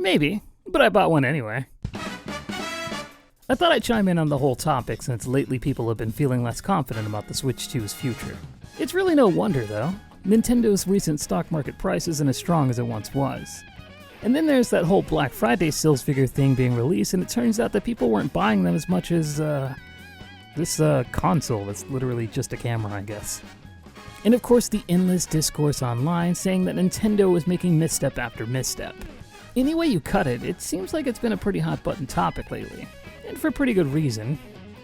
Maybe, but I bought one anyway. I thought I'd chime in on the whole topic since lately people have been feeling less confident about the Switch 2's future. It's really no wonder though. Nintendo's recent stock market price isn't as strong as it once was. And then there's that whole Black Friday sales figure thing being released, and it turns out that people weren't buying them as much as, this console that's literally just a camera, I guess. And of course the endless discourse online saying that Nintendo is making misstep after misstep. Any way you cut it, it seems like it's been a pretty hot button topic lately. And for pretty good reason.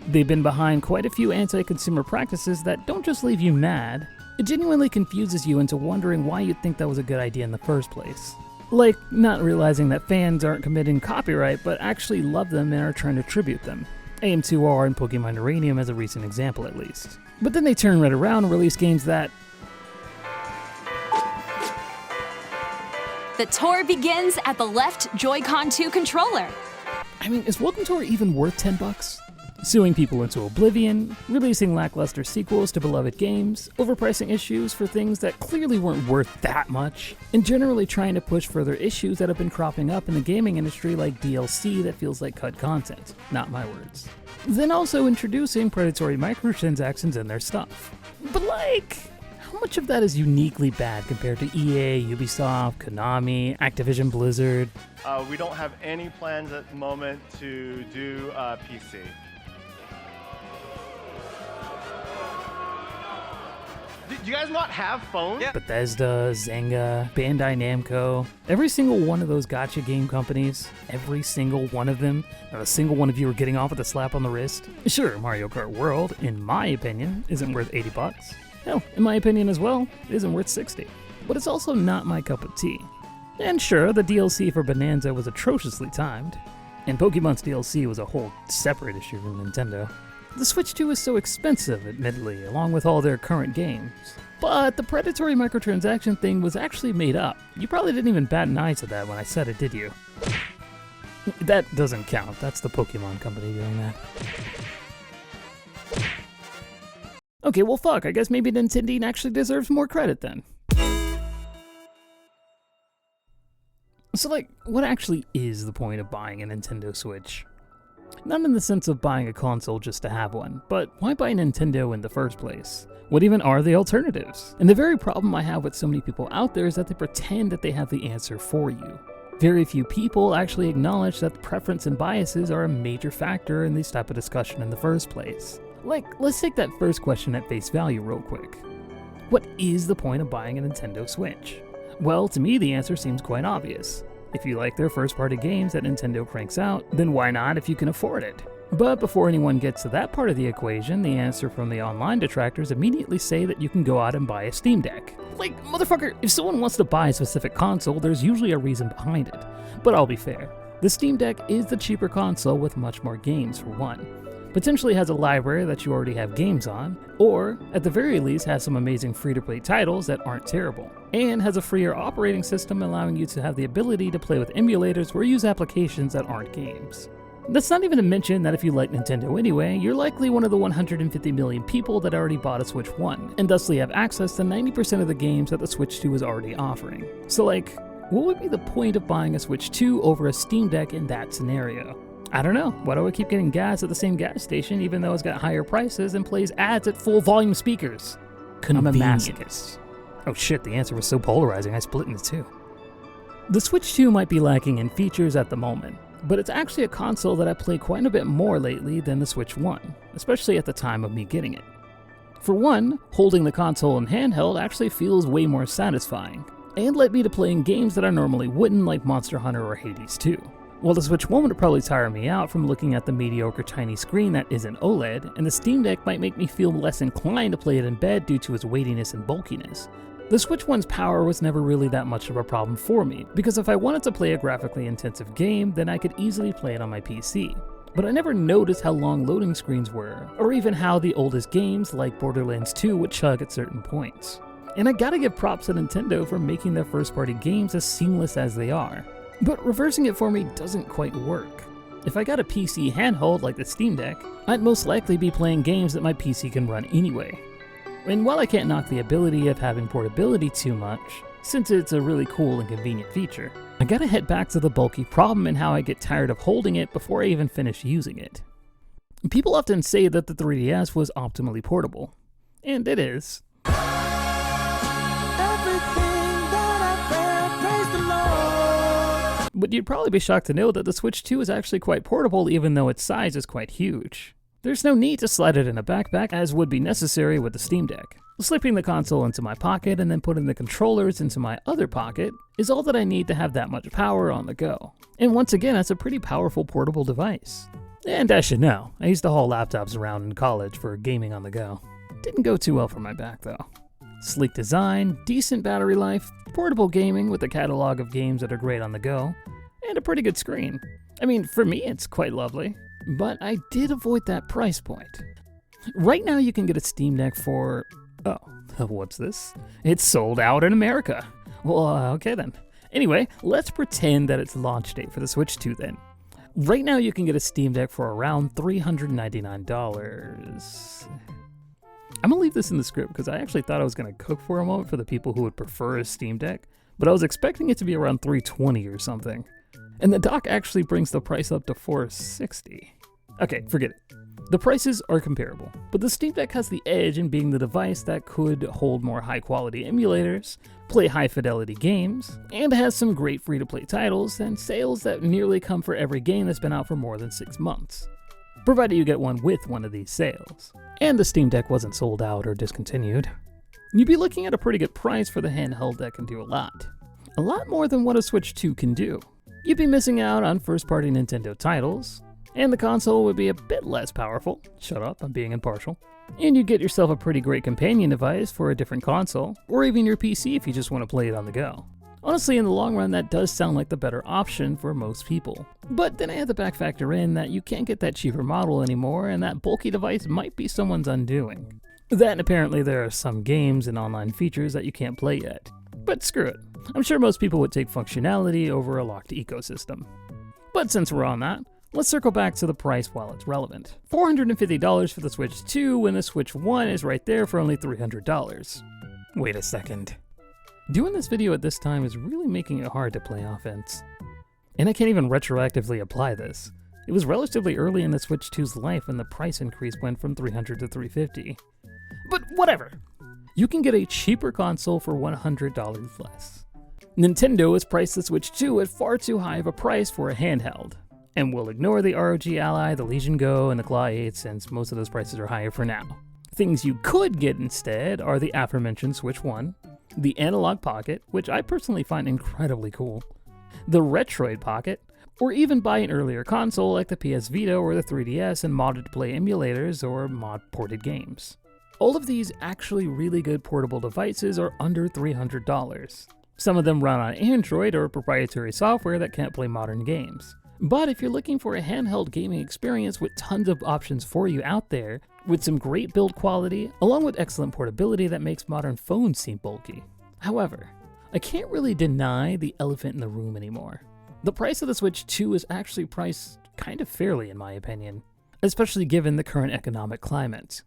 They've been behind quite a few anti-consumer practices that don't just leave you mad, it genuinely confuses you into wondering why you'd think that was a good idea in the first place. Like, not realizing that fans aren't committing copyright but actually love them and are trying to tribute them. AM2R and Pokemon Uranium as a recent example at least. But then they turn right around and release games that... The tour begins at the left Joy-Con 2 controller. I mean, is Welcome Tour even worth $10? Suing people into oblivion, releasing lackluster sequels to beloved games, overpricing issues for things that clearly weren't worth that much, and generally trying to push further issues that have been cropping up in the gaming industry like DLC that feels like cut content. Not my words. Then also introducing predatory microtransactions in their stuff. But like, how much of that is uniquely bad compared to EA, Ubisoft, Konami, Activision Blizzard? We don't have any plans at the moment to do PC. Do you guys not have phones? Yeah. Bethesda, Zynga, Bandai Namco, every single one of those gacha game companies, every single one of them, not a single one of you are getting off with a slap on the wrist. Sure, Mario Kart World, in my opinion, isn't worth $80. Hell, in my opinion as well, it isn't worth $60. But it's also not my cup of tea. And sure, the DLC for Bonanza was atrociously timed, and Pokemon's DLC was a whole separate issue from Nintendo. The Switch 2 is so expensive, admittedly, along with all their current games. But the predatory microtransaction thing was actually made up. You probably didn't even bat an eye to that when I said it, did you? That doesn't count. That's the Pokemon company doing that. Okay, well fuck, I guess maybe Nintendo actually deserves more credit then. So like, what actually is the point of buying a Nintendo Switch? Not in the sense of buying a console just to have one, but why buy Nintendo in the first place? What even are the alternatives? And the very problem I have with so many people out there is that they pretend that they have the answer for you. Very few people actually acknowledge that preference and biases are a major factor in this type of discussion in the first place. Like, let's take that first question at face value real quick. What is the point of buying a Nintendo Switch? Well, to me the answer seems quite obvious. If you like their first-party games that Nintendo cranks out, then why not if you can afford it? But before anyone gets to that part of the equation, the answer from the online detractors immediately say that you can go out and buy a Steam Deck. Like, motherfucker, if someone wants to buy a specific console, there's usually a reason behind it. But I'll be fair, the Steam Deck is the cheaper console with much more games for one. Potentially has a library that you already have games on, or at the very least has some amazing free-to-play titles that aren't terrible, and has a freer operating system allowing you to have the ability to play with emulators or use applications that aren't games. That's not even to mention that if you like Nintendo anyway, you're likely one of the 150 million people that already bought a Switch 1, and thusly have access to 90% of the games that the Switch 2 is already offering. So like, what would be the point of buying a Switch 2 over a Steam Deck in that scenario? I don't know, why do I keep getting gas at the same gas station even though it's got higher prices and plays ads at full volume speakers? I'm a masochist. Oh shit, the answer was so polarizing I split into two. The Switch 2 might be lacking in features at the moment, but it's actually a console that I play quite a bit more lately than the Switch 1, especially at the time of me getting it. For one, holding the console in handheld actually feels way more satisfying, and led me to playing games that I normally wouldn't, like Monster Hunter or Hades 2. While the Switch 1 would probably tire me out from looking at the mediocre tiny screen that isn't OLED, and the Steam Deck might make me feel less inclined to play it in bed due to its weightiness and bulkiness. The Switch 1's power was never really that much of a problem for me, because if I wanted to play a graphically intensive game, then I could easily play it on my PC. But I never noticed how long loading screens were, or even how the oldest games like Borderlands 2 would chug at certain points. And I gotta give props to Nintendo for making their first-party games as seamless as they are. But reversing it for me doesn't quite work. If I got a PC handheld like the Steam Deck, I'd most likely be playing games that my PC can run anyway. And while I can't knock the ability of having portability too much, since it's a really cool and convenient feature. I gotta head back to the bulky problem and how I get tired of holding it before I even finish using it. People often say that the 3DS was optimally portable, and it is. But you'd probably be shocked to know that the Switch 2 is actually quite portable even though its size is quite huge. There's no need to slide it in a backpack as would be necessary with the Steam Deck. Slipping the console into my pocket and then putting the controllers into my other pocket is all that I need to have that much power on the go. And once again, it's a pretty powerful portable device. And I should know, I used to haul laptops around in college for gaming on the go. Didn't go too well for my back though. Sleek design, decent battery life, portable gaming with a catalog of games that are great on the go, and a pretty good screen. I mean, for me it's quite lovely, but I did avoid that price point. Right now you can get a Steam Deck for... oh, what's this? It's sold out in America. Well, okay then. Anyway, let's pretend that it's launch date for the Switch 2 then. Right now you can get a Steam Deck for around $399. I'm gonna leave this in the script because I actually thought I was gonna cook for a moment for the people who would prefer a Steam Deck, but I was expecting it to be around $320 or something. And the dock actually brings the price up to $460. Okay, forget it. The prices are comparable, but the Steam Deck has the edge in being the device that could hold more high-quality emulators, play high-fidelity games, and has some great free-to-play titles and sales that nearly come for every game that's been out for more than 6 months, provided you get one with one of these sales. And the Steam Deck wasn't sold out or discontinued. You'd be looking at a pretty good price for the handheld that can do a lot. A lot more than what a Switch 2 can do. You'd be missing out on first-party Nintendo titles, and the console would be a bit less powerful. Shut up, I'm being impartial. And you'd get yourself a pretty great companion device for a different console, or even your PC if you just want to play it on the go. Honestly, in the long run, that does sound like the better option for most people. But then I have to back factor in that you can't get that cheaper model anymore, and that bulky device might be someone's undoing. That and apparently there are some games and online features that you can't play yet. But screw it. I'm sure most people would take functionality over a locked ecosystem. But since we're on that, let's circle back to the price while it's relevant. $450 for the Switch 2 when the Switch 1 is right there for only $300. Wait a second. Doing this video at this time is really making it hard to play offense. And I can't even retroactively apply this. It was relatively early in the Switch 2's life when the price increase went from $300 to $350. But whatever! You can get a cheaper console for $100 less. Nintendo has priced the Switch 2 at far too high of a price for a handheld. And we'll ignore the ROG Ally, the Legion Go, and the Claw 8 since most of those prices are higher for now. Things you could get instead are the aforementioned Switch 1, the Analog Pocket, which I personally find incredibly cool, the Retroid Pocket, or even buy an earlier console like the PS Vita or the 3DS and modded to play emulators or mod-ported games. All of these actually really good portable devices are under $300. Some of them run on Android or proprietary software that can't play modern games. But if you're looking for a handheld gaming experience with tons of options for you out there, with some great build quality, along with excellent portability that makes modern phones seem bulky. However, I can't really deny the elephant in the room anymore. The price of the Switch 2 is actually priced kind of fairly in my opinion, especially given the current economic climate.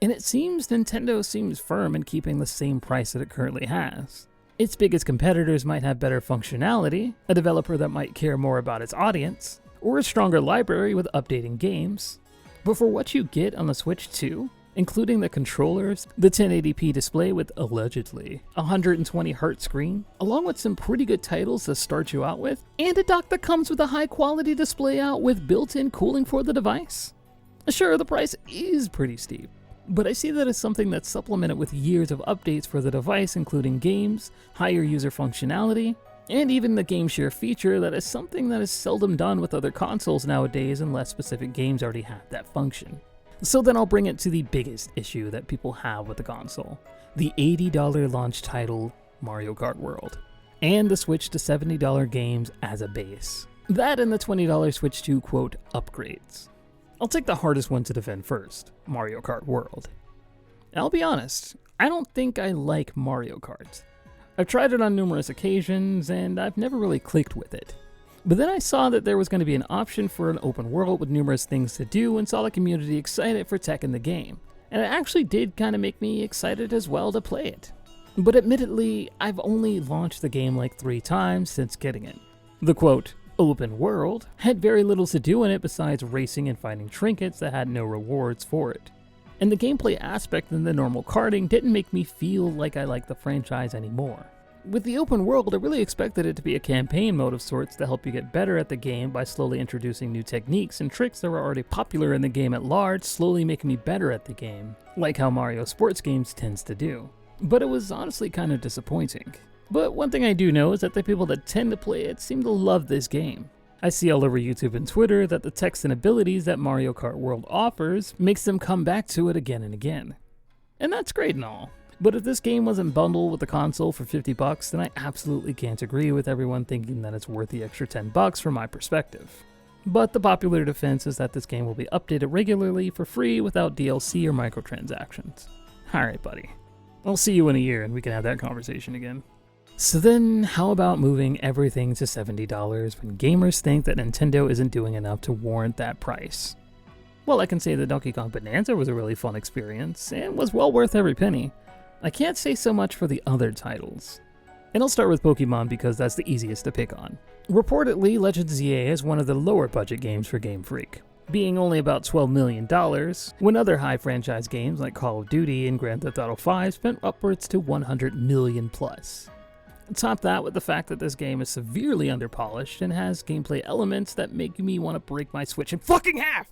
And it seems Nintendo seems firm in keeping the same price that it currently has. Its biggest competitors might have better functionality, a developer that might care more about its audience, or a stronger library with updating games. But for what you get on the Switch 2, including the controllers, the 1080p display with allegedly 120Hz screen, along with some pretty good titles to start you out with, and a dock that comes with a high quality display out with built-in cooling for the device. Sure, the price is pretty steep, but I see that as something that's supplemented with years of updates for the device, including games, higher user functionality, and even the game share feature that is something that is seldom done with other consoles nowadays unless specific games already have that function. So then I'll bring it to the biggest issue that people have with the console, the $80 launch title Mario Kart World, and the switch to $70 games as a base. That and the $20 Switch 2 quote upgrades. I'll take the hardest one to defend first, Mario Kart World. I'll be honest, I don't think I like Mario Kart. I've tried it on numerous occasions, and I've never really clicked with it. But then I saw that there was going to be an option for an open world with numerous things to do and saw the community excited for tech in the game. And it actually did kind of make me excited as well to play it. But admittedly, I've only launched the game like 3 times since getting it. The quote, open world had very little to do in it besides racing and finding trinkets that had no rewards for it. And the gameplay aspect in the normal karting didn't make me feel like I liked the franchise anymore. With the open world, I really expected it to be a campaign mode of sorts to help you get better at the game by slowly introducing new techniques and tricks that were already popular in the game at large, slowly making me better at the game, like how Mario sports games tends to do. But it was honestly kind of disappointing. But one thing I do know is that the people that tend to play it seem to love this game. I see all over YouTube and Twitter that the text and abilities that Mario Kart World offers makes them come back to it again and again. And that's great and all. But if this game wasn't bundled with the console for $50, then I absolutely can't agree with everyone thinking that it's worth the extra $10 from my perspective. But the popular defense is that this game will be updated regularly for free without DLC or microtransactions. Alright buddy, I'll see you in a year and we can have that conversation again. So then, how about moving everything to $70 when gamers think that Nintendo isn't doing enough to warrant that price? Well, I can say that Donkey Kong Bonanza was a really fun experience and was well worth every penny. I can't say so much for the other titles. And I'll start with Pokemon because that's the easiest to pick on. Reportedly, Legends ZA is one of the lower budget games for Game Freak, being only about $12 million, when other high franchise games like Call of Duty and Grand Theft Auto V spent upwards to $100 million plus. Top that with the fact that this game is severely underpolished and has gameplay elements that make me want to break my Switch in fucking half!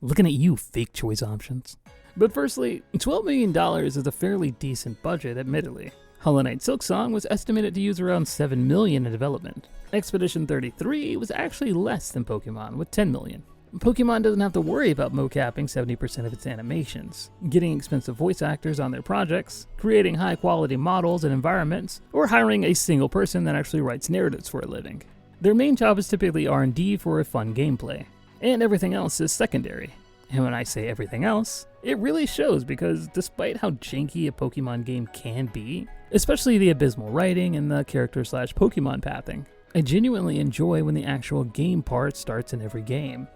Looking at you, fake choice options. But firstly, $12 million is a fairly decent budget, admittedly. Hollow Knight Silksong was estimated to use around $7 million in development. Expedition 33 was actually less than Pokemon, with $10 million. Pokemon doesn't have to worry about mocapping 70% of its animations, getting expensive voice actors on their projects, creating high-quality models and environments, or hiring a single person that actually writes narratives for a living. Their main job is typically R&D for a fun gameplay, and everything else is secondary. And when I say everything else, it really shows because despite how janky a Pokemon game can be, especially the abysmal writing and the character/Pokemon pathing, I genuinely enjoy when the actual game part starts in every game.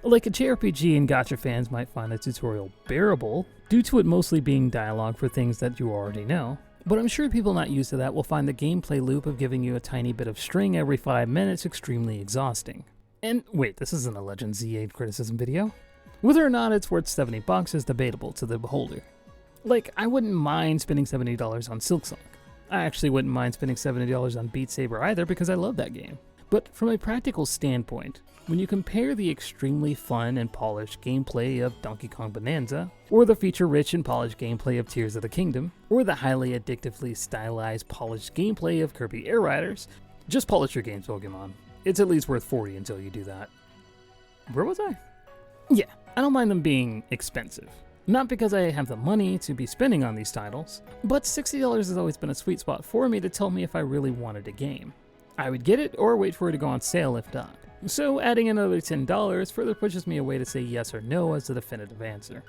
Like a JRPG and gacha fans might find the tutorial bearable, due to it mostly being dialogue for things that you already know, but I'm sure people not used to that will find the gameplay loop of giving you a tiny bit of string every 5 minutes extremely exhausting. And wait, this isn't a Legends ZA criticism video. Whether or not it's worth $70 is debatable to the beholder. Like, I wouldn't mind spending $70 on Silksong. I actually wouldn't mind spending $70 on Beat Saber either because I love that game. But from a practical standpoint, when you compare the extremely fun and polished gameplay of Donkey Kong Bonanza, or the feature-rich and polished gameplay of Tears of the Kingdom, or the highly addictively stylized polished gameplay of Kirby Air Riders, just polish your games, Pokemon. It's at least worth $40 until you do that. Where was I? Yeah, I don't mind them being expensive. Not because I have the money to be spending on these titles, but $60 has always been a sweet spot for me to tell me if I really wanted a game. I would get it or wait for it to go on sale if not. So adding another $10 further pushes me away to say yes or no as the definitive answer.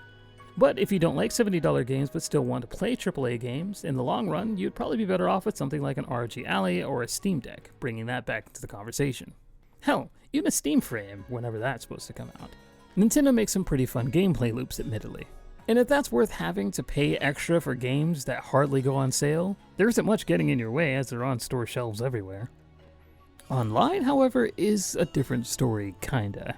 But if you don't like $70 games but still want to play AAA games, in the long run, you'd probably be better off with something like an ROG Ally or a Steam Deck, bringing that back into the conversation. Hell, even a Steam Frame, whenever that's supposed to come out. Nintendo makes some pretty fun gameplay loops, admittedly. And if that's worth having to pay extra for games that hardly go on sale, there isn't much getting in your way as they're on store shelves everywhere. Online, however, is a different story, kinda.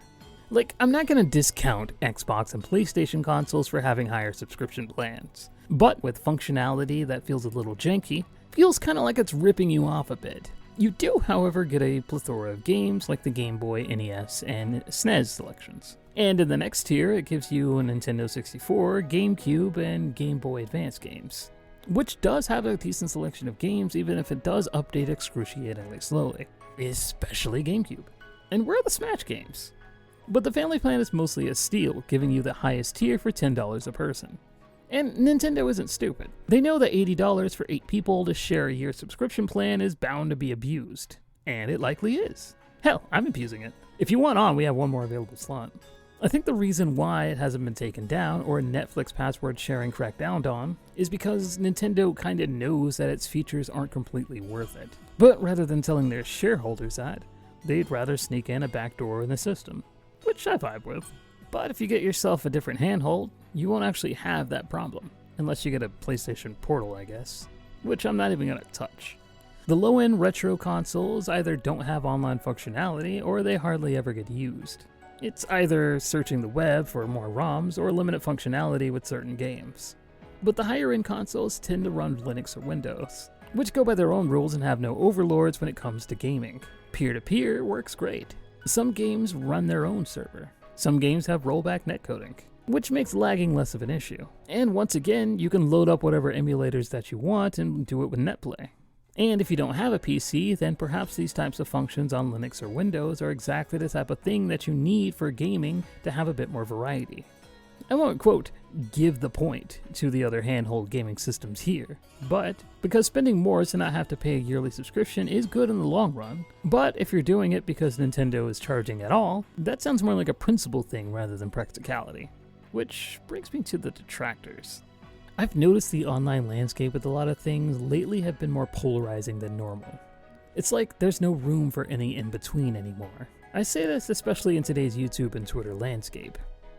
Like, I'm not gonna discount Xbox and PlayStation consoles for having higher subscription plans, but with functionality that feels a little janky, feels kinda like it's ripping you off a bit. You do, however, get a plethora of games like the Game Boy, NES, and SNES selections. And in the next tier, it gives you a Nintendo 64, GameCube, and Game Boy Advance games, which does have a decent selection of games even if it does update excruciatingly slowly, especially GameCube. And where are the Smash games? But the family plan is mostly a steal, giving you the highest tier for $10 a person. And Nintendo isn't stupid. They know that $80 for 8 people to share a year subscription plan is bound to be abused. And it likely is. Hell, I'm abusing it. If you want on, we have one more available slot. I think the reason why it hasn't been taken down or Netflix password sharing cracked down on is because Nintendo kinda knows that its features aren't completely worth it. But rather than telling their shareholders that, they'd rather sneak in a backdoor in the system, which I vibe with. But if you get yourself a different handhold, you won't actually have that problem, unless you get a PlayStation Portal, I guess. which I'm not even gonna touch. The low-end retro consoles either don't have online functionality or they hardly ever get used. It's either searching the web for more ROMs or limited functionality with certain games. But the higher-end consoles tend to run Linux or Windows, which go by their own rules and have no overlords when it comes to gaming. Peer-to-peer works great. Some games run their own server. Some games have rollback netcoding, which makes lagging less of an issue. And once again, you can load up whatever emulators that you want and do it with netplay. And if you don't have a PC, then perhaps these types of functions on Linux or Windows are exactly the type of thing that you need for gaming to have a bit more variety. I won't, quote, give the point to the other handheld gaming systems here, but because spending more to not have to pay a yearly subscription is good in the long run, but if you're doing it because Nintendo is charging at all, that sounds more like a principle thing rather than practicality. Which brings me to the detractors. I've noticed the online landscape with a lot of things lately have been more polarizing than normal. It's like there's no room for any in-between anymore. I say this especially in today's YouTube and Twitter landscape.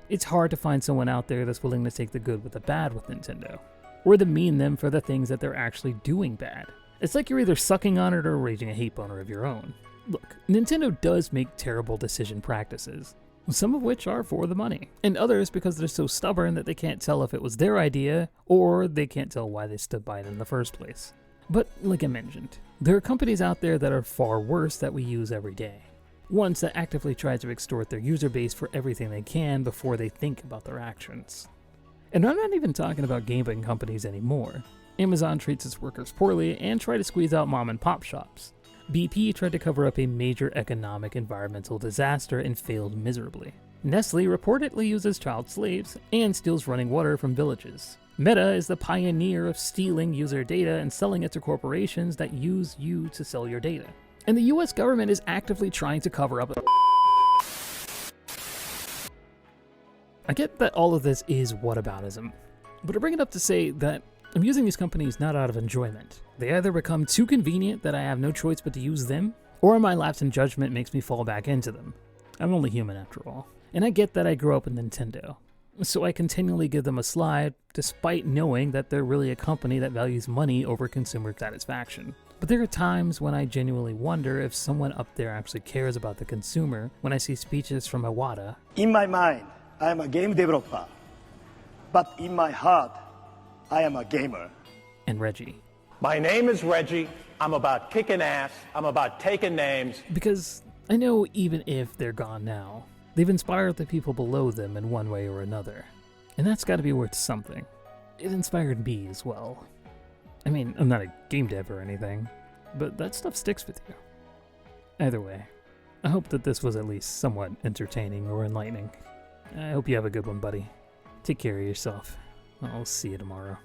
It's hard to find someone out there that's willing to take the good with the bad with Nintendo, or to mean them for the things that they're actually doing bad. It's like you're either sucking on it or raging a hate boner of your own. Look, Nintendo does make terrible decision practices, some of which are for the money, and others because they're so stubborn that they can't tell if it was their idea, or they can't tell why they stood by it in the first place. But like I mentioned, there are companies out there that are far worse that we use every day. Ones that actively try to extort their user base for everything they can before they think about their actions. And I'm not even talking about gaming companies anymore. Amazon treats its workers poorly and try to squeeze out mom and pop shops. BP tried to cover up a major economic environmental disaster and failed miserably. Nestle reportedly uses child slaves and steals running water from villages. Meta is the pioneer of stealing user data and selling it to corporations that use you to sell your data. And the US government is actively trying to cover up. I get that all of this is whataboutism, but I bring it up to say that I'm using these companies not out of enjoyment. They either become too convenient that I have no choice but to use them, or my lapse in judgment makes me fall back into them. I'm only human after all. And I get that I grew up with Nintendo, so I continually give them a slide despite knowing that they're really a company that values money over consumer satisfaction. But there are times when I genuinely wonder if someone up there actually cares about the consumer when I see speeches from Iwata. In my mind, I am a game developer, but in my heart, I am a gamer. And Reggie. My name is Reggie. I'm about kicking ass. I'm about taking names. Because I know even if they're gone now, they've inspired the people below them in one way or another. And that's gotta be worth something. It inspired me as well. I mean, I'm not a game dev or anything, but that stuff sticks with you. Either way, I hope that this was at least somewhat entertaining or enlightening. I hope you have a good one, buddy. Take care of yourself. I'll see you tomorrow.